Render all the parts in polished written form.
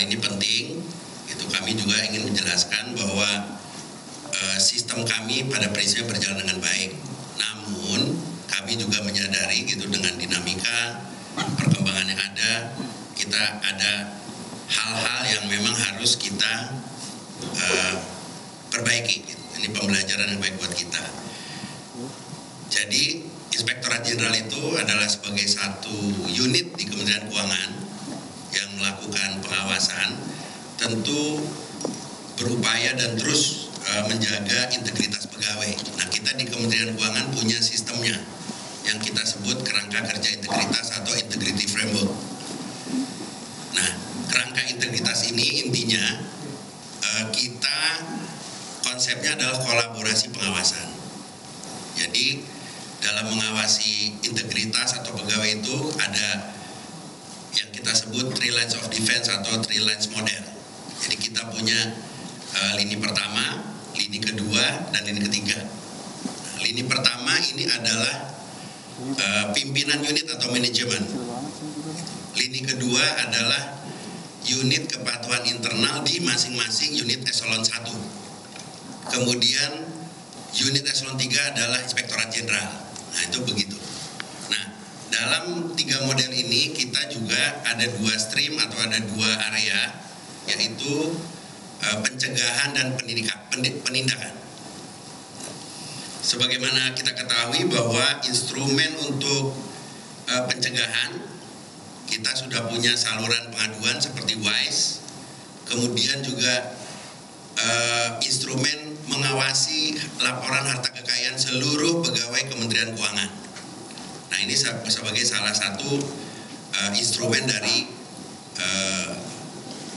hal ini penting. Itu kami juga ingin menjelaskan bahwa sistem kami pada prinsipnya berjalan dengan baik. Namun kami juga menyadari gitu dengan dinamika perkembangan yang ada, kita ada hal-hal yang memang harus kita perbaiki. Gitu. Ini pembelajaran yang baik buat kita. Jadi Inspektorat Jenderal itu adalah sebagai satu unit di Kementerian Keuangan yang melakukan pengawasan, tentu berupaya dan terus menjaga integritas pegawai. Nah, kita di Kementerian Keuangan punya sistemnya yang kita sebut kerangka kerja integritas atau integrity framework. Nah, kerangka integritas ini intinya kita konsepnya adalah kolaborasi pengawasan. Jadi dalam mengawasi integritas atau pegawai itu ada yang kita sebut 3 lines of defense atau 3 lines model. Jadi kita punya lini pertama, lini kedua, dan lini ketiga. Nah, lini pertama ini adalah pimpinan unit atau manajemen. Lini kedua adalah unit kepatuhan internal di masing-masing unit eselon 1. Kemudian unit eselon 3 adalah Inspektorat Jenderal. Nah, itu begitu. Nah, dalam 3 model ini kita juga ada 2 stream atau ada 2 area, yaitu pencegahan dan penindakan. Sebagaimana kita ketahui bahwa instrumen untuk pencegahan kita sudah punya saluran pengaduan seperti WISE, kemudian juga instrumen mengawasi laporan harta kekayaan seluruh pegawai Kementerian Keuangan. Nah, ini sebagai salah satu instrumen dari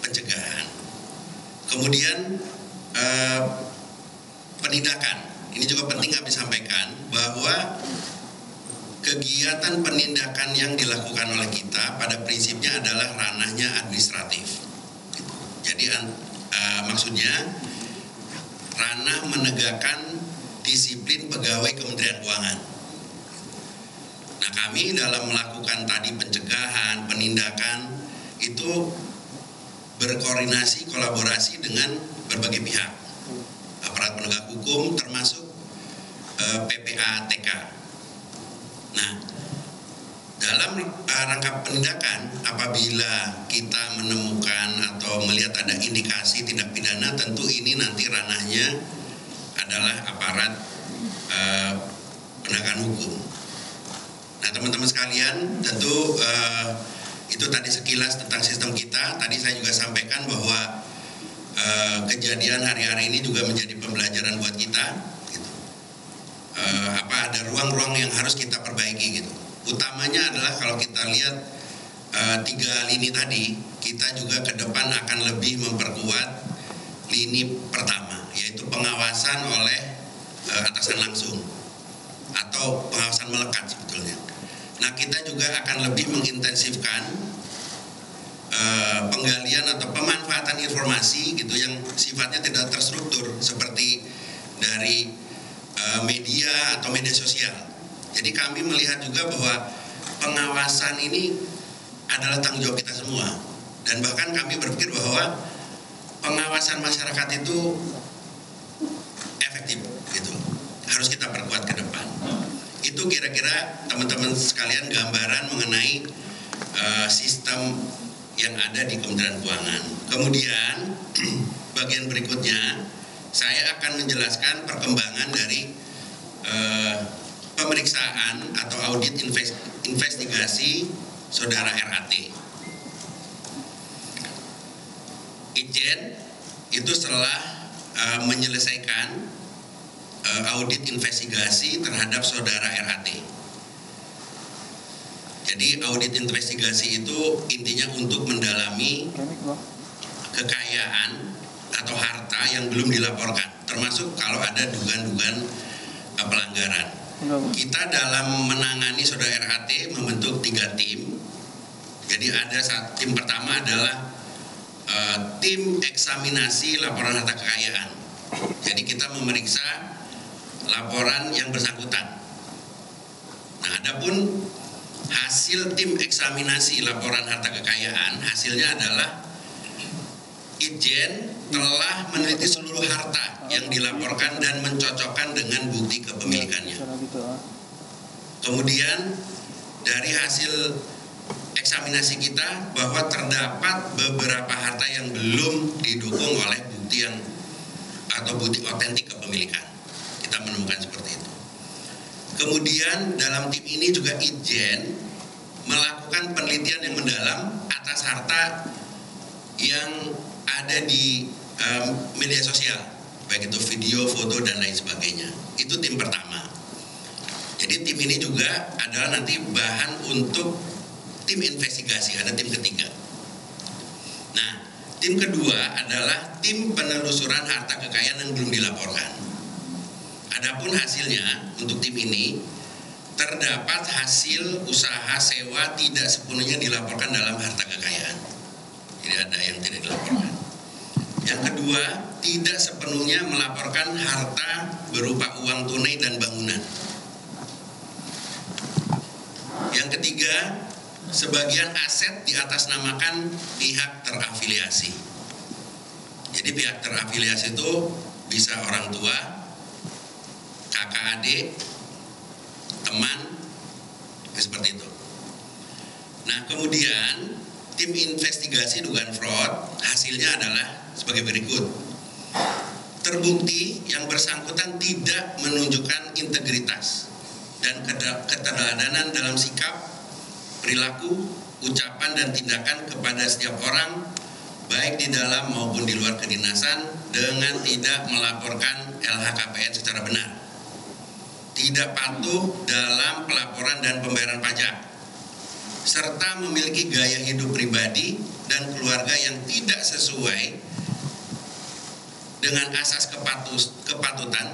pencegahan. Kemudian penindakan. Ini juga penting kami sampaikan bahwa kegiatan penindakan yang dilakukan oleh kita pada prinsipnya adalah ranahnya administratif. Jadi maksudnya ranah menegakkan disiplin pegawai Kementerian Keuangan. Nah, kami dalam melakukan tadi pencegahan, penindakan itu berkoordinasi, kolaborasi dengan berbagai pihak, aparat penegak hukum termasuk PPATK. Nah, dalam rangka penindakan, apabila kita menemukan atau melihat ada indikasi tindak pidana, tentu ini nanti ranahnya adalah aparat penegakan hukum. Nah, teman-teman sekalian, tentu itu tadi sekilas tentang sistem kita. Tadi saya juga sampaikan bahwa kejadian hari-hari ini juga menjadi pembelajaran buat kita. Gitu. Ada ruang-ruang yang harus kita perbaiki gitu. Utamanya adalah kalau kita lihat 3 lini tadi, kita juga ke depan akan lebih memperkuat lini pertama, yaitu pengawasan oleh atasan langsung atau pengawasan melekat sebetulnya. Nah, kita juga akan lebih mengintensifkan penggalian atau pemanfaatan informasi gitu yang sifatnya tidak terstruktur seperti dari media atau media sosial. Jadi kami melihat juga bahwa pengawasan ini adalah tanggung jawab kita semua, dan bahkan kami berpikir bahwa pengawasan masyarakat itu efektif gitu, harus kita perkuat ke depan. Itu kira-kira teman-teman sekalian gambaran mengenai sistem yang ada di Kementerian Keuangan. Kemudian bagian berikutnya saya akan menjelaskan perkembangan dari pemeriksaan atau audit investigasi saudara RAT. Itjen itu setelah menyelesaikan audit investigasi terhadap saudara RAT. Jadi audit investigasi itu intinya untuk mendalami kekayaan atau harta yang belum dilaporkan, termasuk kalau ada dugaan-dugaan pelanggaran. Kita dalam menangani saudara RAT membentuk 3 tim. Jadi ada tim pertama adalah tim eksaminasi laporan harta kekayaan. Jadi kita memeriksa laporan yang bersangkutan. Nah, adapun hasil tim eksaminasi laporan harta kekayaan, hasilnya adalah Itjen telah meneliti seluruh harta yang dilaporkan dan mencocokkan dengan bukti kepemilikannya. Kemudian dari hasil eksaminasi kita bahwa terdapat beberapa harta yang belum didukung oleh bukti atau bukti otentik kepemilikan. Kita menemukan seperti itu. Kemudian dalam tim ini juga Itjen melakukan penelitian yang mendalam atas harta yang ada di media sosial, baik itu video, foto, dan lain sebagainya. Itu tim pertama. Jadi tim ini juga adalah nanti bahan untuk tim investigasi, ada tim ketiga. Nah, tim kedua adalah tim penelusuran harta kekayaan yang belum dilaporkan. Adapun hasilnya untuk tim ini terdapat hasil usaha sewa tidak sepenuhnya dilaporkan dalam harta kekayaan. Jadi ada yang tidak dilaporkan. Yang kedua, tidak sepenuhnya melaporkan harta berupa uang tunai dan bangunan. Yang ketiga, sebagian aset diatasnamakan pihak terafiliasi. Jadi pihak terafiliasi itu bisa orang tua, kakak adik, teman, seperti itu. Nah, kemudian tim investigasi dugaan fraud hasilnya adalah sebagai berikut. Terbukti yang bersangkutan tidak menunjukkan integritas dan keteladanan dalam sikap, perilaku, ucapan, dan tindakan kepada setiap orang baik di dalam maupun di luar kedinasan dengan tidak melaporkan LHKPN secara benar, tidak patuh dalam pelaporan dan pembayaran pajak, serta memiliki gaya hidup pribadi dan keluarga yang tidak sesuai dengan asas kepatutan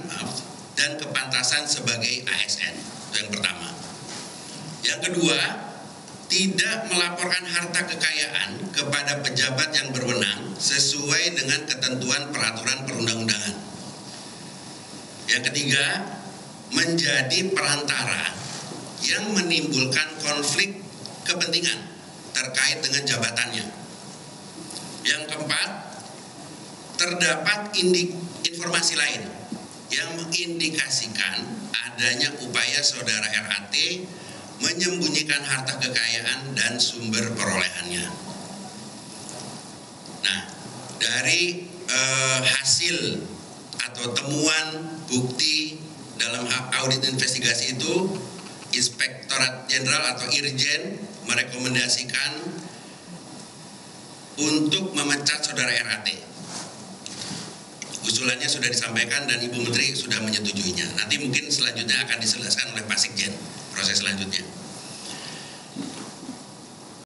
dan kepantasan sebagai ASN. Itu yang pertama. Yang kedua, tidak melaporkan harta kekayaan kepada pejabat yang berwenang sesuai dengan ketentuan peraturan perundang-undangan. Yang ketiga, menjadi perantara yang menimbulkan konflik kepentingan terkait dengan jabatannya. Yang keempat, terdapat informasi lain yang mengindikasikan adanya upaya saudara RAT menyembunyikan harta kekayaan dan sumber perolehannya. Nah, dari hasil atau temuan bukti dalam audit investigasi itu, Inspektorat Jenderal atau Irjen merekomendasikan untuk memecat saudara RAT. Usulannya sudah disampaikan dan Ibu Menteri sudah menyetujuinya. Nanti mungkin selanjutnya akan dijelaskan oleh Pak Sekjen proses selanjutnya.